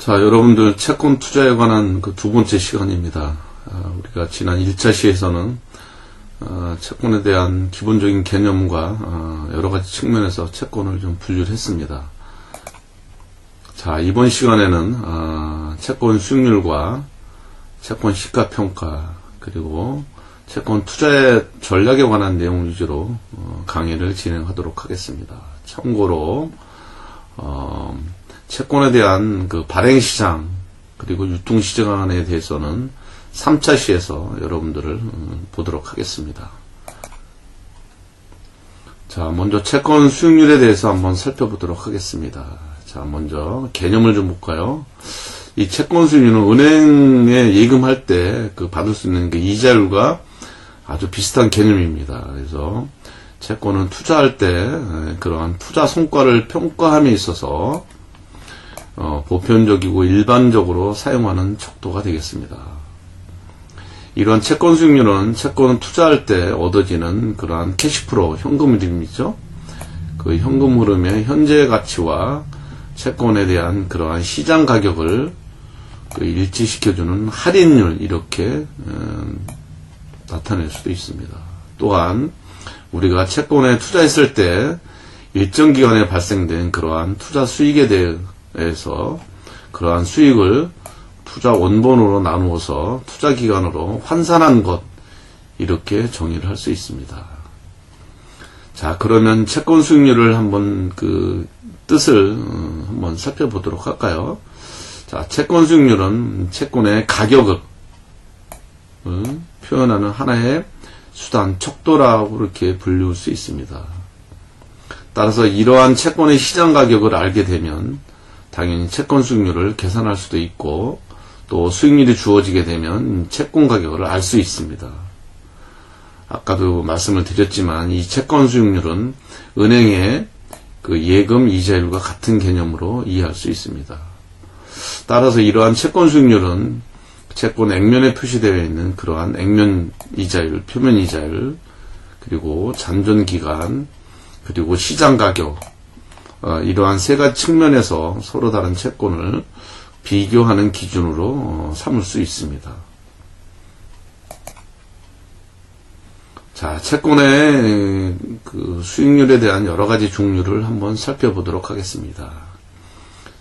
자, 여러분들 채권 투자에 관한 그 두 번째 시간입니다. 우리가 지난 1차 시에서는 채권에 대한 기본적인 개념과 여러 가지 측면에서 채권을 좀 분류를 했습니다. 자, 이번 시간에는 채권 수익률과 채권 시가평가 그리고 채권 투자의 전략에 관한 내용 위주로 강의를 진행하도록 하겠습니다. 참고로 채권에 대한 그 발행시장 그리고 유통시장에 대해서는 3차 시에서 여러분들을 보도록 하겠습니다. 자, 먼저 채권 수익률에 대해서 한번 살펴보도록 하겠습니다. 자, 먼저 개념을 좀 볼까요? 이 채권 수익률은 은행에 예금할 때 그 받을 수 있는 그 이자율과 아주 비슷한 개념입니다. 그래서 채권은 투자할 때 그러한 투자 성과를 평가함에 있어서 보편적이고 일반적으로 사용하는 척도가 되겠습니다. 이러한 채권 수익률은 채권은 투자할 때 얻어지는 그러한 캐시플로우, 현금 흐름이죠. 그 현금 흐름의 현재 가치와 채권에 대한 그러한 시장 가격을 일치시켜주는 할인율 이렇게 나타낼 수도 있습니다. 또한 우리가 채권에 투자했을 때 일정 기간에 발생된 그러한 투자 수익에 대해서 그러한 수익을 투자 원본으로 나누어서 투자 기간으로 환산한 것 이렇게 정의를 할 수 있습니다. 자, 그러면 채권 수익률을 한번 그 뜻을 한번 살펴보도록 할까요? 자, 채권 수익률은 채권의 가격을 표현하는 하나의 수단, 척도라고 이렇게 불릴 수 있습니다. 따라서 이러한 채권의 시장 가격을 알게 되면 당연히 채권 수익률을 계산할 수도 있고 또 수익률이 주어지게 되면 채권 가격을 알 수 있습니다. 아까도 말씀을 드렸지만 이 채권 수익률은 은행의 그 예금 이자율과 같은 개념으로 이해할 수 있습니다. 따라서 이러한 채권 수익률은 채권 액면에 표시되어 있는 그러한 액면 이자율, 표면 이자율, 그리고 잔존 기간, 그리고 시장 가격, 이러한 세 가지 측면에서 서로 다른 채권을 비교하는 기준으로 삼을 수 있습니다. 자, 채권의 그 수익률에 대한 여러 가지 종류를 한번 살펴보도록 하겠습니다.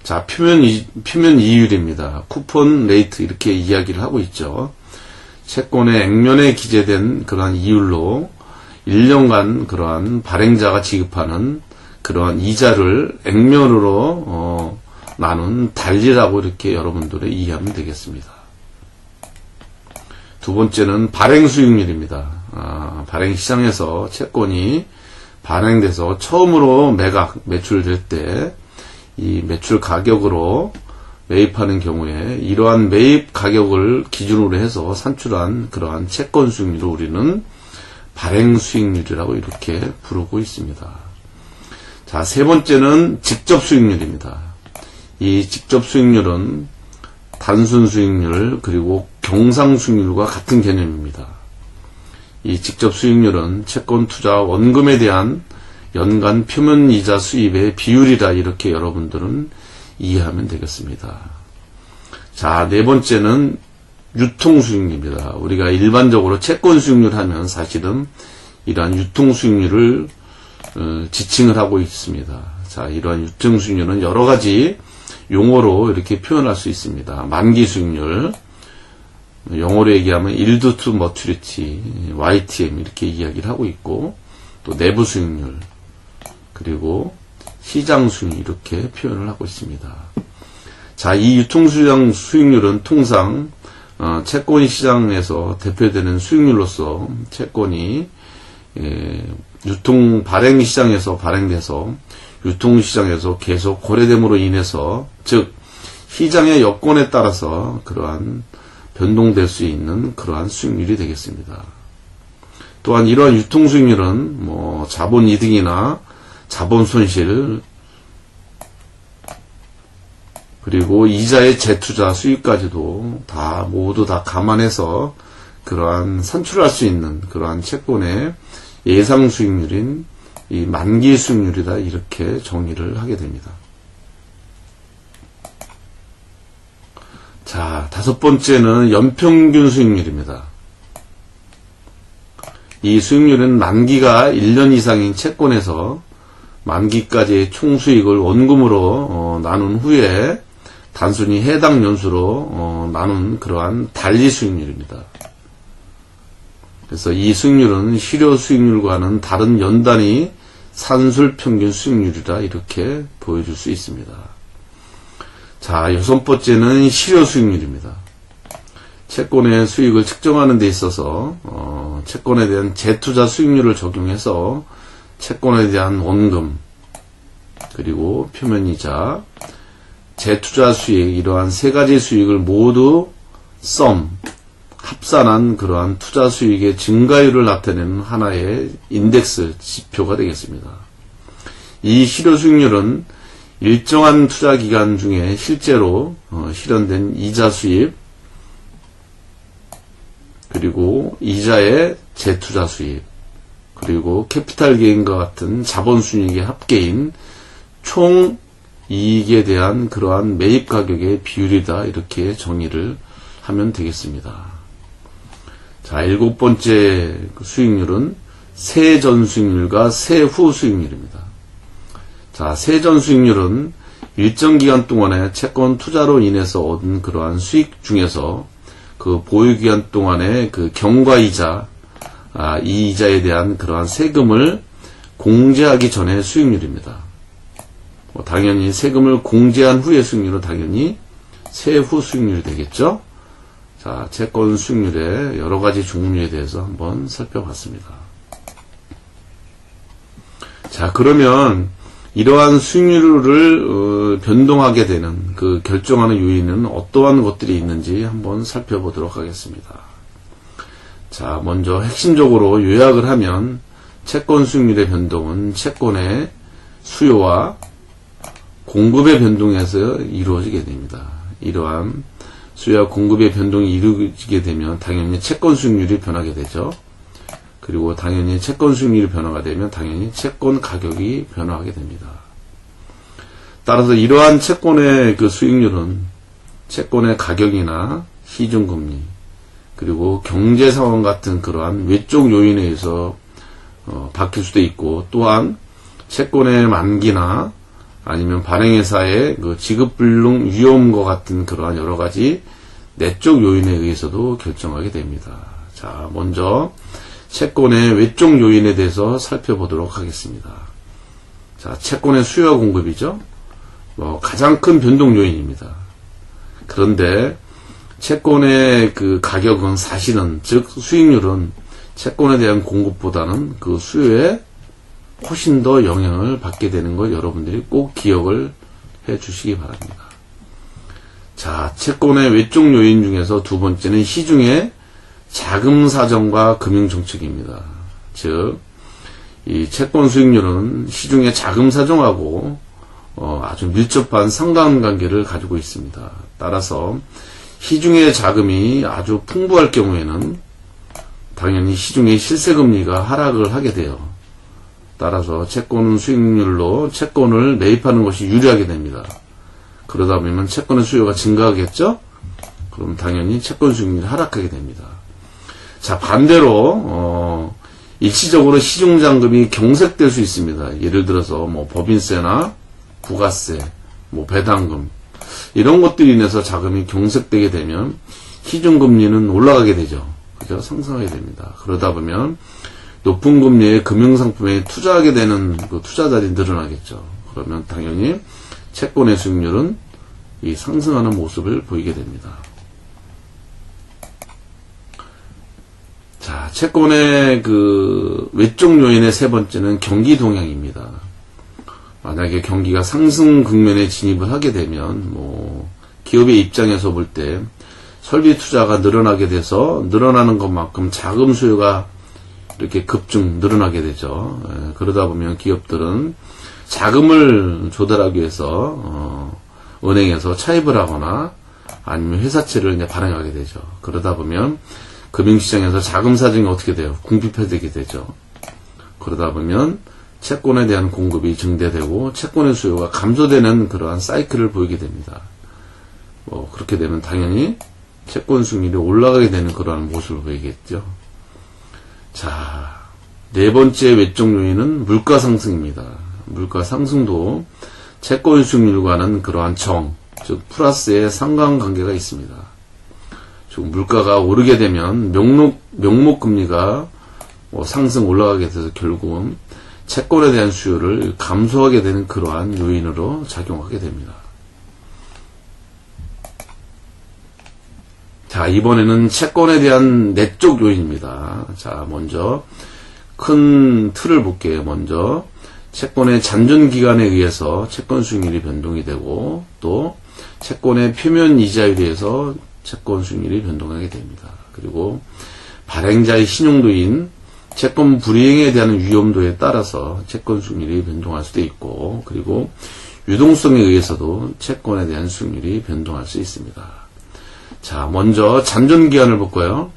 자, 표면 이율입니다. 쿠폰 레이트 이렇게 이야기를 하고 있죠. 채권의 액면에 기재된 그러한 이율로 1년간 그러한 발행자가 지급하는 그러한 이자를 액면으로 나눈 달리라고 이렇게 여러분들이 이해하면 되겠습니다. 두 번째는 발행 수익률입니다. 발행 시장에서 채권이 발행돼서 처음으로 매출될 때 이 매출 가격으로 매입하는 경우에 이러한 매입 가격을 기준으로 해서 산출한 그러한 채권 수익률을 우리는 발행 수익률이라고 이렇게 부르고 있습니다. 자, 세 번째는 직접 수익률입니다. 이 직접 수익률은 단순 수익률 그리고 경상 수익률과 같은 개념입니다. 이 직접 수익률은 채권 투자 원금에 대한 연간 표면 이자 수입의 비율이라 이렇게 여러분들은 이해하면 되겠습니다. 자, 네 번째는 유통 수익률입니다. 우리가 일반적으로 채권 수익률 하면 사실은 이러한 유통 수익률을 지칭을 하고 있습니다. 자, 이러한 유통 수익률은 여러 가지 용어로 이렇게 표현할 수 있습니다. 만기 수익률, 영어로 얘기하면 yield to maturity, YTM 이렇게 이야기를 하고 있고 또 내부 수익률 그리고 시장 수익률 이렇게 표현을 하고 있습니다. 자, 이 유통시장 수익률은 통상 채권 시장에서 대표되는 수익률로서 채권이 유통 발행 시장에서 발행돼서 유통 시장에서 계속 거래됨으로 인해서 즉 시장의 여건에 따라서 그러한 변동될 수 있는 그러한 수익률이 되겠습니다. 또한 이러한 유통 수익률은 뭐 자본 이득이나 자본 손실 그리고 이자의 재투자 수익까지도 모두 다 감안해서 그러한 산출할 수 있는 그러한 채권의 예상 수익률인 이 만기 수익률이다 이렇게 정의를 하게 됩니다. 자, 다섯 번째는 연평균 수익률입니다. 이 수익률은 만기가 1년 이상인 채권에서 만기까지의 총수익을 원금으로 나눈 후에 단순히 해당 연수로 나눈 그러한 단리 수익률입니다. 그래서 이 수익률은 실효 수익률과는 다른 연단위 산술 평균 수익률이라 이렇게 보여줄 수 있습니다. 자, 여섯 번째는 실효 수익률입니다. 채권의 수익을 측정하는 데 있어서 채권에 대한 재투자 수익률을 적용해서 채권에 대한 원금 그리고 표면이자 재투자 수익 이러한 세 가지 수익을 모두 합산한 그러한 투자 수익의 증가율을 나타내는 하나의 인덱스 지표가 되겠습니다. 이 실효 수익률은 일정한 투자 기간 중에 실제로 실현된 이자 수입 그리고 이자의 재투자 수입 그리고 캐피탈 게인과 같은 자본 수익의 합계인 총 이익에 대한 그러한 매입 가격의 비율이다 이렇게 정의를 하면 되겠습니다. 자, 일곱 번째 수익률은 세전 수익률과 세후 수익률입니다. 자, 세전 수익률은 일정 기간 동안에 채권 투자로 인해서 얻은 그러한 수익 중에서 그 보유 기간 동안의 그 경과이자, 이 이자에 대한 그러한 세금을 공제하기 전의 수익률입니다. 당연히 세금을 공제한 후의 수익률은 당연히 세후 수익률이 되겠죠. 자, 채권 수익률의 여러 가지 종류에 대해서 한번 살펴봤습니다. 자, 그러면 이러한 수익률을 변동하게 되는 그 결정하는 요인은 어떠한 것들이 있는지 한번 살펴보도록 하겠습니다. 자, 먼저 핵심적으로 요약을 하면 채권 수익률의 변동은 채권의 수요와 공급의 변동에서 이루어지게 됩니다. 이러한 수요와 공급의 변동이 이루어지게 되면 당연히 채권 수익률이 변하게 되죠. 그리고 당연히 채권 수익률이 변화가 되면 당연히 채권 가격이 변화하게 됩니다. 따라서 이러한 채권의 그 수익률은 채권의 가격이나 시중금리 그리고 경제 상황 같은 그러한 외적 요인에 의해서 바뀔 수도 있고 또한 채권의 만기나 아니면 발행회사의 그 지급불능 위험과 같은 그러한 여러 가지 내적 요인에 의해서도 결정하게 됩니다. 자, 먼저 채권의 외적 요인에 대해서 살펴보도록 하겠습니다. 자, 채권의 수요와 공급이죠. 가장 큰 변동 요인입니다. 그런데 채권의 그 가격은 사실은 즉 수익률은 채권에 대한 공급보다는 그 수요에 훨씬 더 영향을 받게 되는 걸 여러분들이 꼭 기억을 해 주시기 바랍니다. 자, 채권의 외적 요인 중에서 두 번째는 시중의 자금 사정과 금융 정책입니다. 즉, 이 채권 수익률은 시중의 자금 사정하고 아주 밀접한 상관관계를 가지고 있습니다. 따라서 시중의 자금이 아주 풍부할 경우에는 당연히 시중의 실세금리가 하락을 하게 돼요. 따라서 채권 수익률로 채권을 매입하는 것이 유리하게 됩니다. 그러다 보면 채권의 수요가 증가하겠죠? 그럼 당연히 채권 수익률이 하락하게 됩니다. 자, 반대로 일시적으로 시중잔금이 경색될 수 있습니다. 예를 들어서 법인세나 부가세, 배당금 이런 것들로 인해서 자금이 경색되게 되면 시중금리는 올라가게 되죠. 그죠? 상승하게 됩니다. 그러다 보면 높은 금리의 금융상품에 투자하게 되는 그 투자자들이 늘어나겠죠. 그러면 당연히 채권의 수익률은 이 상승하는 모습을 보이게 됩니다. 자, 채권의 그 외적 요인의 세 번째는 경기 동향입니다. 만약에 경기가 상승 국면에 진입을 하게 되면 기업의 입장에서 볼 때 설비 투자가 늘어나게 돼서 늘어나는 것만큼 자금 수요가 이렇게 급증 늘어나게 되죠. 그러다 보면 기업들은 자금을 조달하기 위해서 은행에서 차입을 하거나 아니면 회사채를 이제 발행하게 되죠. 그러다 보면 금융시장에서 자금 사정이 어떻게 돼요? 궁핍해지게 되죠. 그러다 보면 채권에 대한 공급이 증대되고 채권의 수요가 감소되는 그러한 사이클을 보이게 됩니다. 그렇게 되면 당연히 채권 수익률이 올라가게 되는 그러한 모습을 보이겠죠. 자, 네 번째 외적 요인은 물가 상승입니다. 물가 상승도 채권 수익률과는 그러한 즉 플러스의 상관관계가 있습니다. 즉 물가가 오르게 되면 명목 금리가 상승 올라가게 돼서 결국은 채권에 대한 수요를 감소하게 되는 그러한 요인으로 작용하게 됩니다. 자, 이번에는 채권에 대한 내적 요인입니다. 자, 먼저 큰 틀을 볼게요. 먼저 채권의 잔존 기간에 의해서 채권 수익률이 변동이 되고, 또 채권의 표면 이자율에 의해서 채권 수익률이 변동하게 됩니다. 그리고 발행자의 신용도인 채권 불이행에 대한 위험도에 따라서 채권 수익률이 변동할 수도 있고, 그리고 유동성에 의해서도 채권에 대한 수익률이 변동할 수 있습니다. 자, 먼저 잔존기간을 볼까요?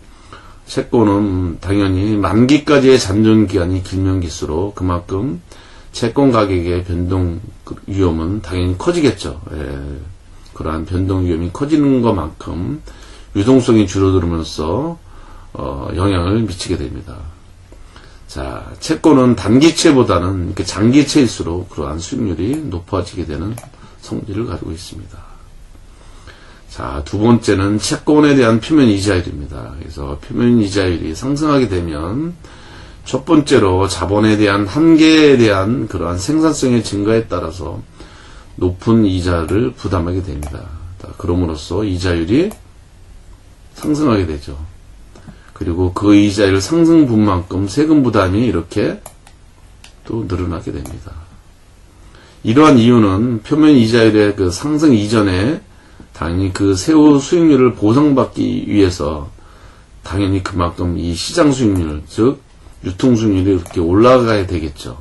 채권은 당연히 만기까지의 잔존기간이 길면 길수록 그만큼 채권 가격의 변동 위험은 당연히 커지겠죠. 그러한 변동 위험이 커지는 것만큼 유동성이 줄어들면서 영향을 미치게 됩니다. 자, 채권은 단기채보다는 이렇게 장기채일수록 그러한 수익률이 높아지게 되는 성질을 가지고 있습니다. 자, 두 번째는 채권에 대한 표면 이자율입니다. 그래서 표면 이자율이 상승하게 되면 첫 번째로 자본에 대한 한계에 대한 그러한 생산성의 증가에 따라서 높은 이자를 부담하게 됩니다. 그럼으로써 이자율이 상승하게 되죠. 그리고 그 이자율 상승분만큼 세금 부담이 이렇게 또 늘어나게 됩니다. 이러한 이유는 표면 이자율의 그 상승 이전에 당연히 그 세후 수익률을 보상받기 위해서 당연히 그만큼 이 시장 수익률, 즉 유통 수익률이 이렇게 올라가야 되겠죠.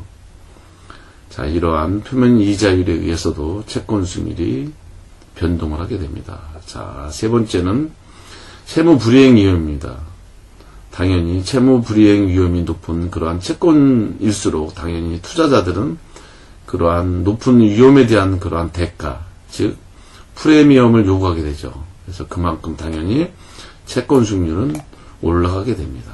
자, 이러한 표면 이자율에 의해서도 채권 수익률이 변동을 하게 됩니다. 자, 세 번째는 채무 불이행 위험입니다. 당연히 채무 불이행 위험이 높은 그러한 채권일수록 당연히 투자자들은 그러한 높은 위험에 대한 그러한 대가, 즉 프리미엄을 요구하게 되죠. 그래서 그만큼 당연히 채권 수익률은 올라가게 됩니다.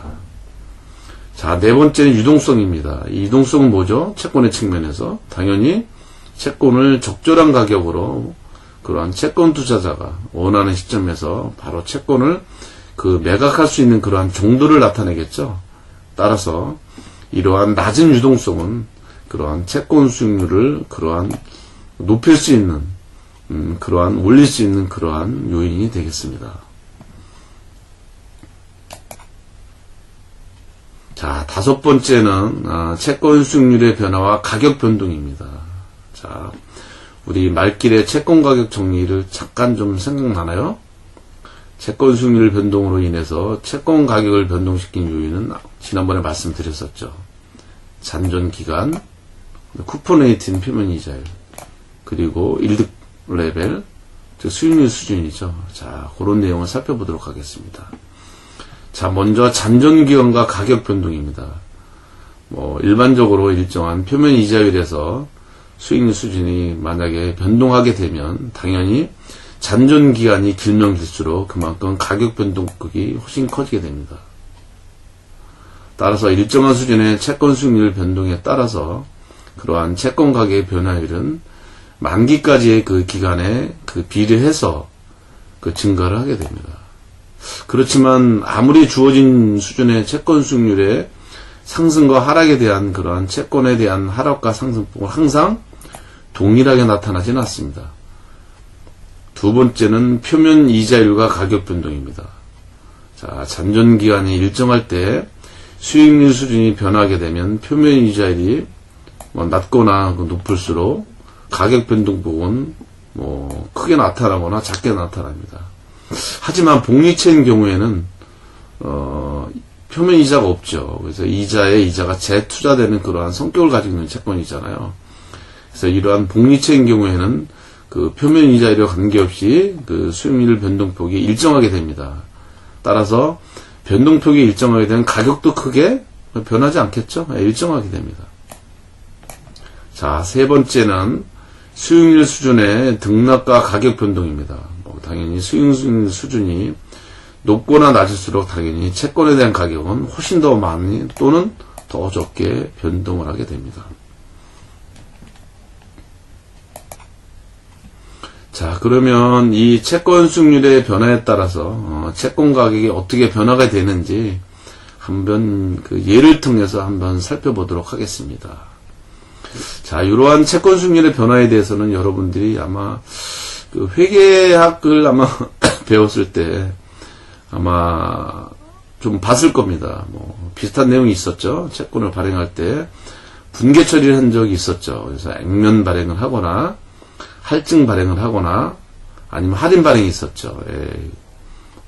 자, 네 번째는 유동성입니다. 이 유동성은 뭐죠? 채권의 측면에서 당연히 채권을 적절한 가격으로 그러한 채권 투자자가 원하는 시점에서 바로 채권을 매각할 수 있는 그러한 정도를 나타내겠죠. 따라서 이러한 낮은 유동성은 그러한 채권 수익률을 높일 수 있는 올릴 수 있는 그러한 요인이 되겠습니다. 자, 다섯 번째는 채권 수익률의 변화와 가격 변동입니다. 자, 우리 말길에 채권 가격 정리를 잠깐 좀 생각나나요? 채권 수익률 변동으로 인해서 채권 가격을 변동시킨 요인은 지난번에 말씀드렸었죠. 잔존 기간, 쿠폰 레이트인 표면 이자율, 그리고 1등 레벨, 즉 수익률 수준이죠. 자, 그런 내용을 살펴보도록 하겠습니다. 자, 먼저 잔존 기간과 가격 변동입니다. 일반적으로 일정한 표면 이자율에서 수익률 수준이 만약에 변동하게 되면 당연히 잔존 기간이 길면 길수록 그만큼 가격 변동폭이 훨씬 커지게 됩니다. 따라서 일정한 수준의 채권 수익률 변동에 따라서 그러한 채권 가격의 변화율은 만기까지의 그 기간에 비례해서 증가를 하게 됩니다. 그렇지만 아무리 주어진 수준의 채권 수익률의 상승과 하락에 대한 그러한 채권에 대한 하락과 상승폭은 항상 동일하게 나타나지는 않습니다. 두 번째는 표면 이자율과 가격 변동입니다. 자, 잔존 기간이 일정할 때 수익률 수준이 변하게 되면 표면 이자율이 낮거나 높을수록 가격 변동폭은 크게 나타나거나 작게 나타납니다. 하지만 복리채인 경우에는 표면 이자가 없죠. 그래서 이자가 재투자되는 그러한 성격을 가지고 있는 채권이잖아요. 그래서 이러한 복리채인 경우에는 표면 이자율과 관계없이 수익률 변동폭이 일정하게 됩니다. 따라서 변동폭이 일정하게 되면 가격도 크게 변하지 않겠죠? 일정하게 됩니다. 자, 세 번째는 수익률 수준의 등락과 가격 변동입니다. 당연히 수익률 수준이 높거나 낮을수록 당연히 채권에 대한 가격은 훨씬 더 많이 또는 더 적게 변동을 하게 됩니다. 자, 그러면 이 채권 수익률의 변화에 따라서 채권 가격이 어떻게 변화가 되는지 한번 그 예를 통해서 한번 살펴보도록 하겠습니다. 자, 이러한 채권 수익률의 변화에 대해서는 여러분들이 아마 그 회계학을 아마 배웠을 때 아마 좀 봤을 겁니다. 뭐 비슷한 내용이 있었죠. 채권을 발행할 때 분계 처리를 한 적이 있었죠. 그래서 액면 발행을 하거나 할증 발행을 하거나 아니면 할인 발행이 있었죠. 예.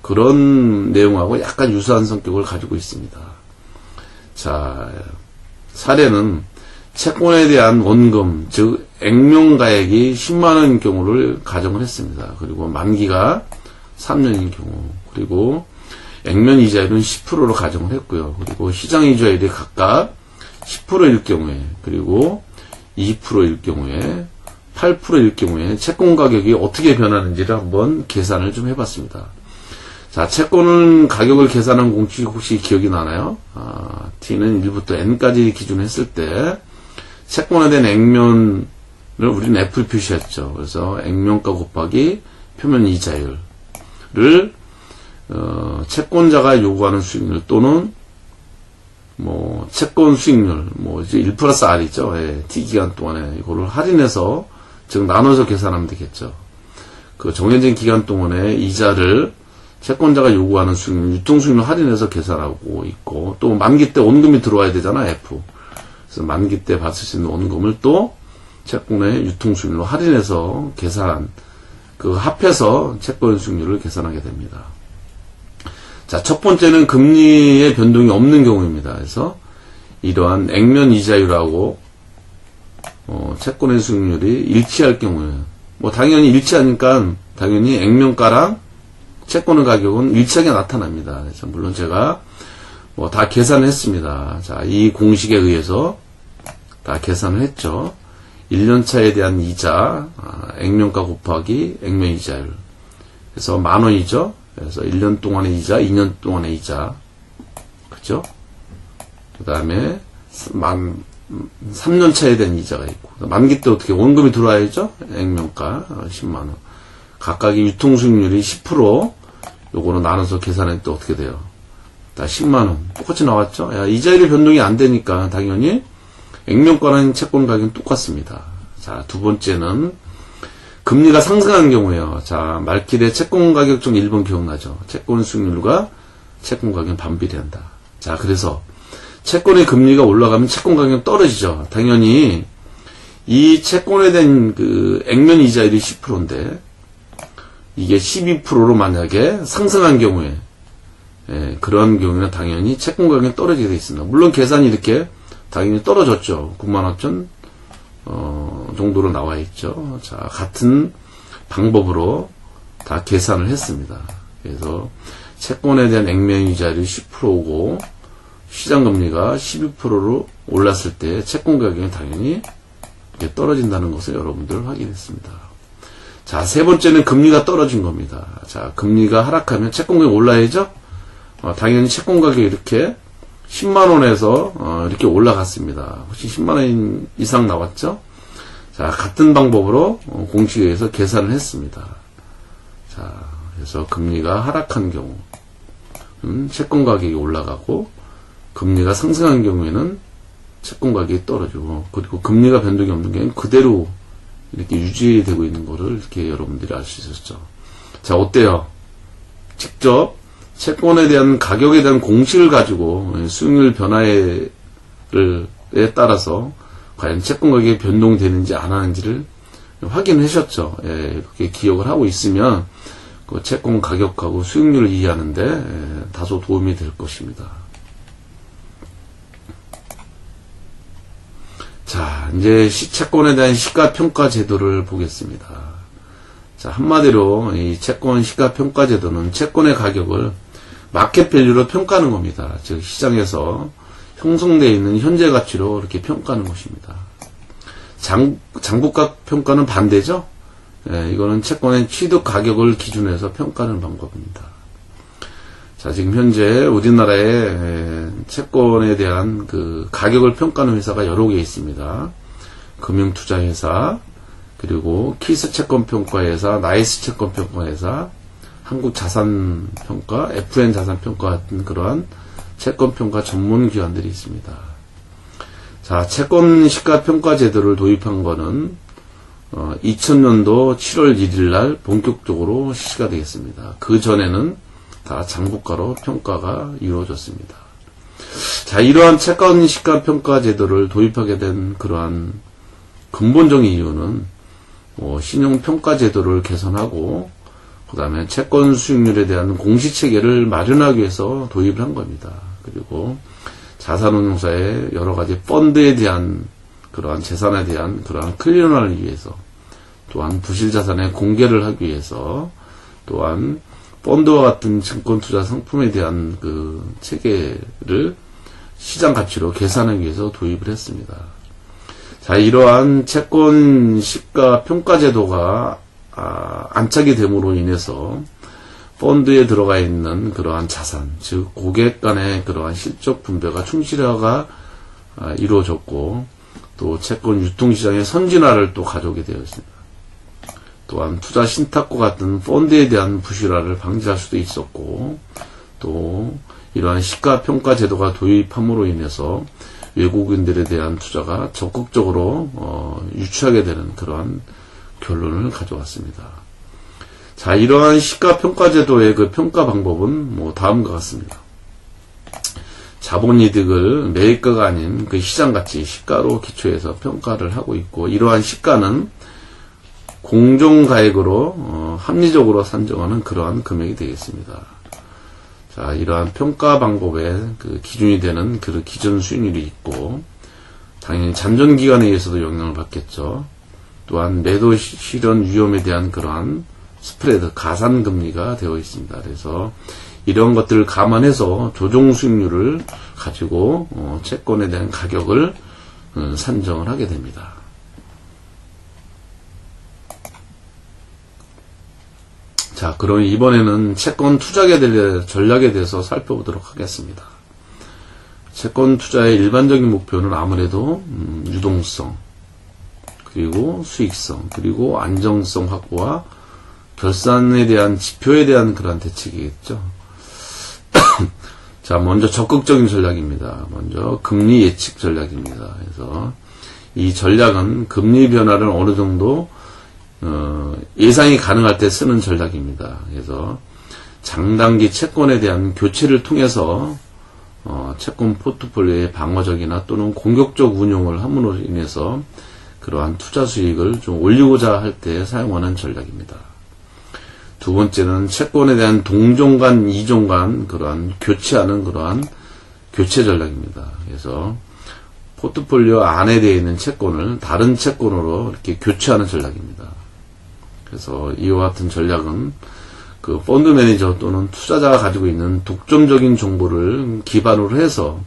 그런 내용하고 약간 유사한 성격을 가지고 있습니다. 자, 사례는 채권에 대한 원금, 즉 액면가액이 10만원인 경우를 가정을 했습니다. 그리고 만기가 3년인 경우, 그리고 액면 이자율은 10%로 가정을 했고요. 그리고 시장 이자율이 각각 10%일 경우에, 그리고 20%일 경우에, 8%일 경우에 채권 가격이 어떻게 변하는지를 한번 계산을 좀 해봤습니다. 자, 채권 가격을 계산한 공식 혹시 기억이 나나요? T는 1부터 N까지 기준했을 때 채권에 대한 액면을 우리는 F 표시했죠. 그래서 액면가 곱하기 표면 이자율을 채권자가 요구하는 수익률 또는 뭐 채권 수익률 뭐 이제 1 플러스 R이죠. 예, T 기간 동안에 이거를 할인해서 즉 나눠서 계산하면 되겠죠. 그 정해진 기간 동안에 이자를 채권자가 요구하는 수익률, 유통수익률 할인해서 계산하고 있고, 또 만기 때 원금이 들어와야 되잖아, F. 그래서 만기 때 받을 수 있는 원금을 또 채권의 유통수익률로 할인해서 계산, 그 합해서 채권 수익률을 계산하게 됩니다. 자, 첫 번째는 금리의 변동이 없는 경우입니다. 그래서 이러한 액면 이자율하고 채권의 수익률이 일치할 경우에, 뭐 당연히 일치하니까 당연히 액면가랑 채권의 가격은 일치하게 나타납니다. 그래서 물론 제가 뭐 다 계산을 했습니다. 자, 이 공식에 의해서 다 계산을 했죠. 1년차에 대한 이자, 액면가 곱하기 액면 이자율. 그래서 10,000원이죠. 그래서 1년 동안의 이자, 2년 동안의 이자. 그죠? 그 다음에 3년차에 대한 이자가 있고. 만기 때 어떻게 원금이 들어와야죠? 액면가 10만원. 각각의 유통수익률이 10%, 요거로 나눠서 계산할 때 어떻게 돼요? 다 10만원. 똑같이 나왔죠? 야, 이자율이 변동이 안 되니까 당연히 액면가랑 채권 가격은 똑같습니다. 자, 두 번째는 금리가 상승한 경우에요. 자, 말길에 채권 가격중 1번 기억나죠? 채권 수익률과 채권 가격은 반비례한다. 자, 그래서 채권의 금리가 올라가면 채권 가격은 떨어지죠. 당연히 이 채권에 대한 그 액면 이자율이 10%인데 이게 12%로 만약에 상승한 경우에, 예, 그런 경우는 당연히 채권 가격이 떨어지게 되어 있습니다. 물론 계산이 이렇게 당연히 떨어졌죠. 95,000 정도로 나와 있죠. 자, 같은 방법으로 다 계산을 했습니다. 그래서 채권에 대한 액면 이자율이 10%고 시장 금리가 12%로 올랐을 때 채권 가격이 당연히 떨어진다는 것을 여러분들 확인했습니다. 자, 세 번째는 금리가 떨어진 겁니다. 자, 금리가 하락하면 채권 가격이 올라야죠? 당연히 채권 가격이 이렇게 10만원에서 이렇게 올라갔습니다. 혹시 10만원 이상 나왔죠? 자, 같은 방법으로 공식에 의해서 계산을 했습니다. 자, 그래서 금리가 하락한 경우, 채권 가격이 올라가고, 금리가 상승한 경우에는 채권 가격이 떨어지고, 그리고 금리가 변동이 없는 경우는 그대로 이렇게 유지되고 있는 거를 이렇게 여러분들이 알 수 있었죠. 자, 어때요? 직접 채권에 대한 가격에 대한 공식을 가지고 수익률 변화에 따라서 과연 채권 가격이 변동되는지 안 하는지를 확인하셨죠. 예, 이렇게 기억을 하고 있으면 그 채권 가격하고 수익률을 이해하는데 다소 도움이 될 것입니다. 자, 이제 채권에 대한 시가평가 제도를 보겠습니다. 자, 한마디로 이 채권 시가평가 제도는 채권의 가격을 마켓밸류로 평가하는 겁니다. 즉 시장에서 형성되어 있는 현재 가치로 이렇게 평가하는 것입니다. 장부가 평가는 반대죠. 이거는 채권의 취득 가격을 기준해서 평가하는 방법입니다. 자, 지금 현재 우리나라에 채권에 대한 그 가격을 평가하는 회사가 여러 개 있습니다. 금융투자회사, 그리고 키스 채권평가회사, 나이스 채권평가회사, 한국자산평가, FN 자산평가 같은 그러한 채권평가 전문 기관들이 있습니다. 자, 채권 시가평가 제도를 도입한 거는 2000년도 7월 1일 날 본격적으로 실시가 되겠습니다. 그 전에는 다 장부가로 평가가 이루어졌습니다. 자, 이러한 채권 시가평가 제도를 도입하게 된 그러한 근본적인 이유는 신용평가 제도를 개선하고 그 다음에 채권 수익률에 대한 공시체계를 마련하기 위해서 도입을 한 겁니다. 그리고 자산운용사의 여러 가지 펀드에 대한 그러한 재산에 대한 그러한 클리어를 위해서, 또한 부실자산의 공개를 하기 위해서, 또한 펀드와 같은 증권투자 상품에 대한 그 체계를 시장 가치로 계산하기 위해서 도입을 했습니다. 자, 이러한 채권 시가 평가 제도가 안착이 됨으로 인해서 펀드에 들어가 있는 그러한 자산, 즉 고객 간의 그러한 실적 분배가 충실화가 이루어졌고, 또 채권 유통시장의 선진화를 또 가져오게 되었습니다. 또한 투자 신탁과 같은 펀드에 대한 부실화를 방지할 수도 있었고, 또 이러한 시가평가 제도가 도입함으로 인해서 외국인들에 대한 투자가 적극적으로 유치하게 되는 그러한 결론을 가져왔습니다. 자, 이러한 시가평가제도의 그 평가 방법은 다음과 같습니다. 자본이득을 매입가가 아닌 그 시장가치, 시가로 기초해서 평가를 하고 있고, 이러한 시가는 공정가액으로 합리적으로 산정하는 그러한 금액이 되겠습니다. 자, 이러한 평가 방법의 그 기준이 되는 그 기준 수익률이 있고, 당연히 잔존기간에 의해서도 영향을 받겠죠. 또한 매도 실현 위험에 대한 그러한 스프레드, 가산금리가 되어 있습니다. 그래서 이런 것들을 감안해서 조정 수익률을 가지고 채권에 대한 가격을 산정을 하게 됩니다. 자, 그럼 이번에는 채권 투자에 대해 전략에 대해서 살펴보도록 하겠습니다. 채권 투자의 일반적인 목표는 아무래도 유동성, 그리고 수익성, 그리고 안정성 확보와 결산에 대한 지표에 대한 그러한 대책이겠죠. 자, 먼저 적극적인 전략입니다. 먼저 금리 예측 전략입니다. 그래서 이 전략은 금리 변화를 어느 정도 예상이 가능할 때 쓰는 전략입니다. 그래서 장단기 채권에 대한 교체를 통해서 채권 포트폴리오의 방어적이나 또는 공격적 운용을 함으로 인해서 그러한 투자 수익을 좀 올리고자 할 때 사용하는 전략입니다. 두 번째는 채권에 대한 동종간, 이종간 그러한 교체하는 그러한 교체 전략입니다. 그래서 포트폴리오 안에 되어 있는 채권을 다른 채권으로 이렇게 교체하는 전략입니다. 그래서 이와 같은 전략은 그 펀드 매니저 또는 투자자가 가지고 있는 독점적인 정보를 기반으로 해서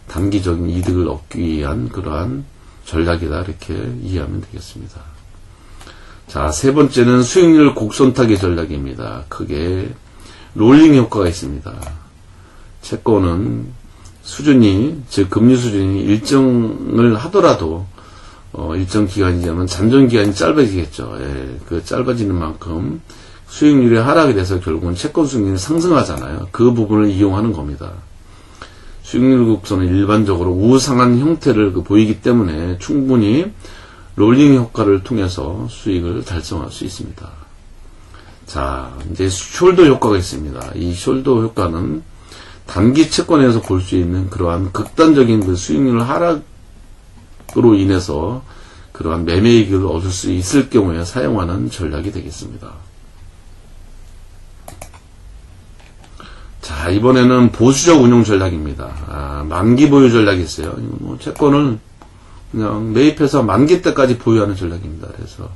단기적인 이득을 얻기 위한 그러한 전략이다, 이렇게 이해하면 되겠습니다. 자, 세 번째는 수익률 곡선 타기 전략입니다. 크게 롤링 효과가 있습니다. 채권은 수준이, 즉 금리 수준이 일정을 하더라도 일정 기간이 되면 잔존 기간이 짧아지겠죠. 그 짧아지는 만큼 수익률이 하락이 돼서 결국은 채권 수익률이 상승하잖아요. 그 부분을 이용하는 겁니다. 수익률 곡선은 일반적으로 우상한 형태를 보이기 때문에 충분히 롤링 효과를 통해서 수익을 달성할 수 있습니다. 자, 이제 숄더 효과가 있습니다. 이 숄더 효과는 단기 채권에서 볼 수 있는 그러한 극단적인 그 수익률 하락으로 인해서 그러한 매매이익을 얻을 수 있을 경우에 사용하는 전략이 되겠습니다. 자, 이번에는 보수적 운용 전략입니다. 만기 보유 전략이 있어요. 채권을 그냥 매입해서 만기 때까지 보유하는 전략입니다. 그래서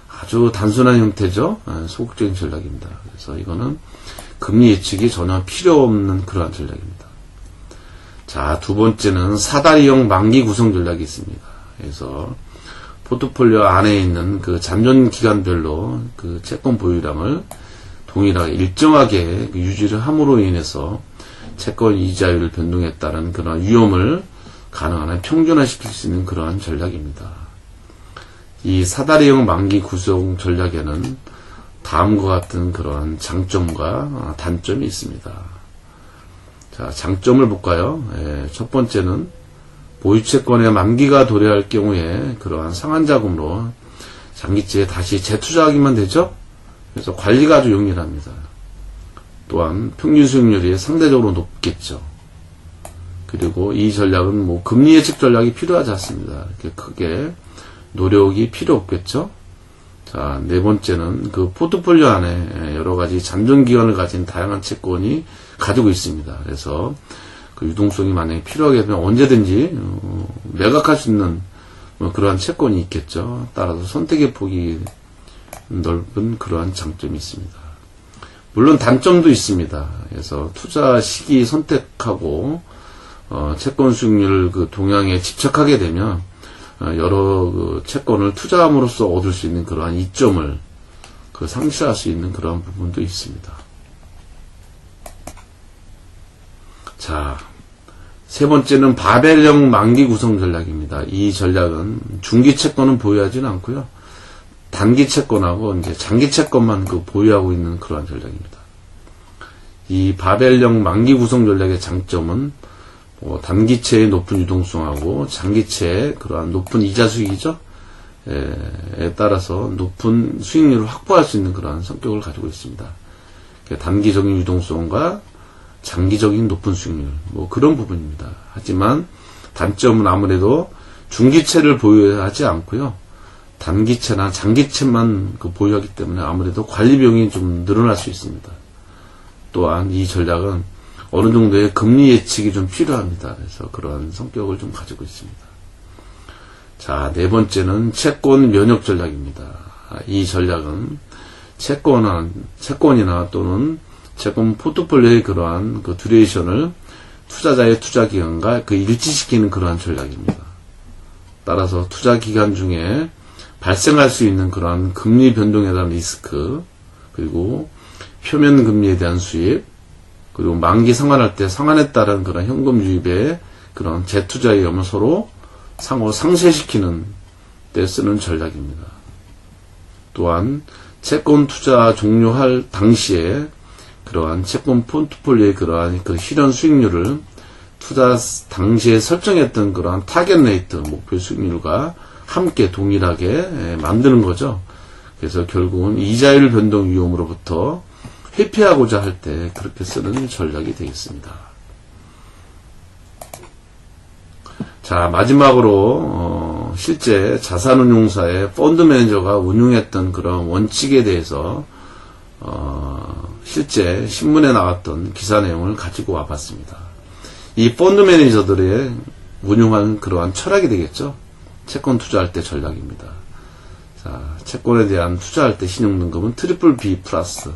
아주 단순한 형태죠. 소극적인 전략입니다. 그래서 이거는 금리 예측이 전혀 필요 없는 그러한 전략입니다. 자, 두 번째는 사다리형 만기 구성 전략이 있습니다. 그래서 포트폴리오 안에 있는 그 잔존 기간별로 그 채권 보유량을 동일하게 일정하게 유지를 함으로 인해서 채권 이자율 변동에 따른 그런 위험을 가능한 한 평준화시킬 수 있는 그러한 전략입니다. 이 사다리형 만기 구성 전략에는 다음과 같은 그러한 장점과 단점이 있습니다. 자, 장점을 볼까요? 첫 번째는 보유채권의 만기가 도래할 경우에 그러한 상환자금으로 장기채에 다시 재투자하기만 되죠? 그래서 관리가 아주 용이합니다. 또한 평균 수익률이 상대적으로 높겠죠. 그리고 이 전략은 뭐 금리 예측 전략이 필요하지 않습니다. 이렇게 크게 노력이 필요 없겠죠. 자, 네 번째는 그 포트폴리오 안에 여러 가지 잔존 기간을 가진 다양한 채권이 가지고 있습니다. 그래서 그 유동성이 만약에 필요하게 되면 언제든지 매각할 수 있는 그러한 채권이 있겠죠. 따라서 선택의 폭이 넓은 그러한 장점이 있습니다. 물론 단점도 있습니다. 그래서 투자 시기 선택하고 채권 수익률 그 동향에 집착하게 되면 여러 그 채권을 투자함으로써 얻을 수 있는 그러한 이점을 그 상실할 수 있는 그러한 부분도 있습니다. 자, 세 번째는 바벨형 만기 구성 전략입니다. 이 전략은 중기 채권은 보유하지는 않고요. 단기 채권하고 이제 장기 채권만 그 보유하고 있는 그러한 전략입니다. 이 바벨형 만기 구성 전략의 장점은 단기채의 높은 유동성하고 장기채의 그러한 높은 이자 수익이죠. 에 따라서 높은 수익률을 확보할 수 있는 그러한 성격을 가지고 있습니다. 단기적인 유동성과 장기적인 높은 수익률, 뭐 그런 부분입니다. 하지만 단점은 아무래도 중기채를 보유하지 않고요. 단기채나 장기채만 그 보유하기 때문에 아무래도 관리 비용이 좀 늘어날 수 있습니다. 또한 이 전략은 어느 정도의 금리 예측이 좀 필요합니다. 그래서 그러한 성격을 좀 가지고 있습니다. 자, 네 번째는 채권 면역 전략입니다. 이 전략은 채권이나 또는 채권 포트폴리오의 그러한 그 듀레이션을 투자자의 투자 기간과 그 일치시키는 그러한 전략입니다. 따라서 투자 기간 중에 발생할 수 있는 그러한 금리 변동에 대한 리스크, 그리고 표면 금리에 대한 수입, 그리고 만기 상환할 때 상환에 따른 그런 현금 유입의 그런 재투자 위험을 서로 상호 상쇄시키는 때 쓰는 전략입니다. 또한 채권 투자 종료할 당시에 그러한 채권 포트폴리오의 그러한 그 실현 수익률을 투자 당시에 설정했던 그러한 타겟 레이트, 목표 수익률과 함께 동일하게 만드는 거죠. 그래서 결국은 이자율 변동 위험으로부터 회피하고자 할 때 그렇게 쓰는 전략이 되겠습니다. 자, 마지막으로 실제 자산운용사의 펀드 매니저가 운용했던 그런 원칙에 대해서 실제 신문에 나왔던 기사 내용을 가지고 와봤습니다. 이 펀드 매니저들의 운용한 그러한 철학이 되겠죠. 채권 투자할 때 전략입니다. 자, 채권에 대한 투자할 때 신용등급은 트리플 B 플러스,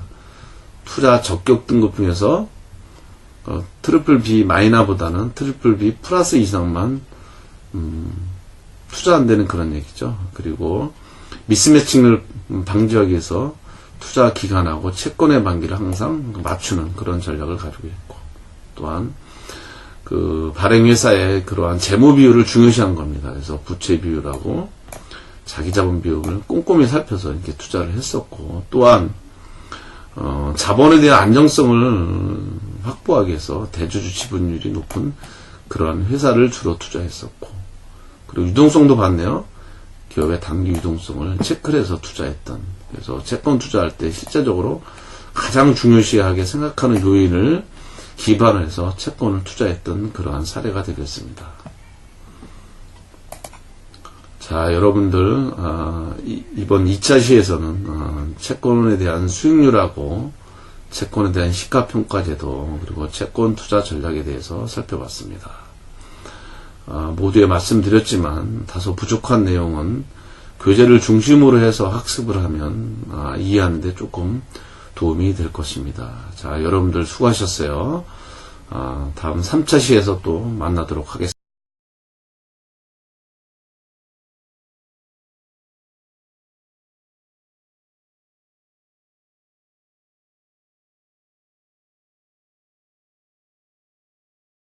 투자 적격 등급 중에서 트리플 B 마이너보다는 트리플 B 플러스 이상만 투자한다는 그런 얘기죠. 그리고 미스매칭을 방지하기 위해서 투자 기간하고 채권의 만기를 항상 맞추는 그런 전략을 가지고 있고, 또한 그 발행회사의 그러한 재무 비율을 중요시한 겁니다. 그래서 부채 비율하고 자기 자본 비율을 꼼꼼히 살펴서 이렇게 투자를 했었고, 또한 자본에 대한 안정성을 확보하기 위해서 대주주 지분율이 높은 그러한 회사를 주로 투자했었고, 그리고 유동성도 봤네요. 기업의 단기 유동성을 체크를 해서 투자했던, 그래서 채권 투자할 때 실제적으로 가장 중요시하게 생각하는 요인을 기반으로 해서 채권을 투자했던 그러한 사례가 되겠습니다. 자, 여러분들 이번 2차 시에서는 채권에 대한 수익률하고 채권에 대한 시가평가제도, 그리고 채권 투자 전략에 대해서 살펴봤습니다. 모두에 말씀드렸지만 다소 부족한 내용은 교재를 중심으로 해서 학습을 하면 이해하는 데 조금 도움이 될 것입니다. 자, 여러분들 수고하셨어요. 다음 3차 시에서 또 만나도록 하겠습니다.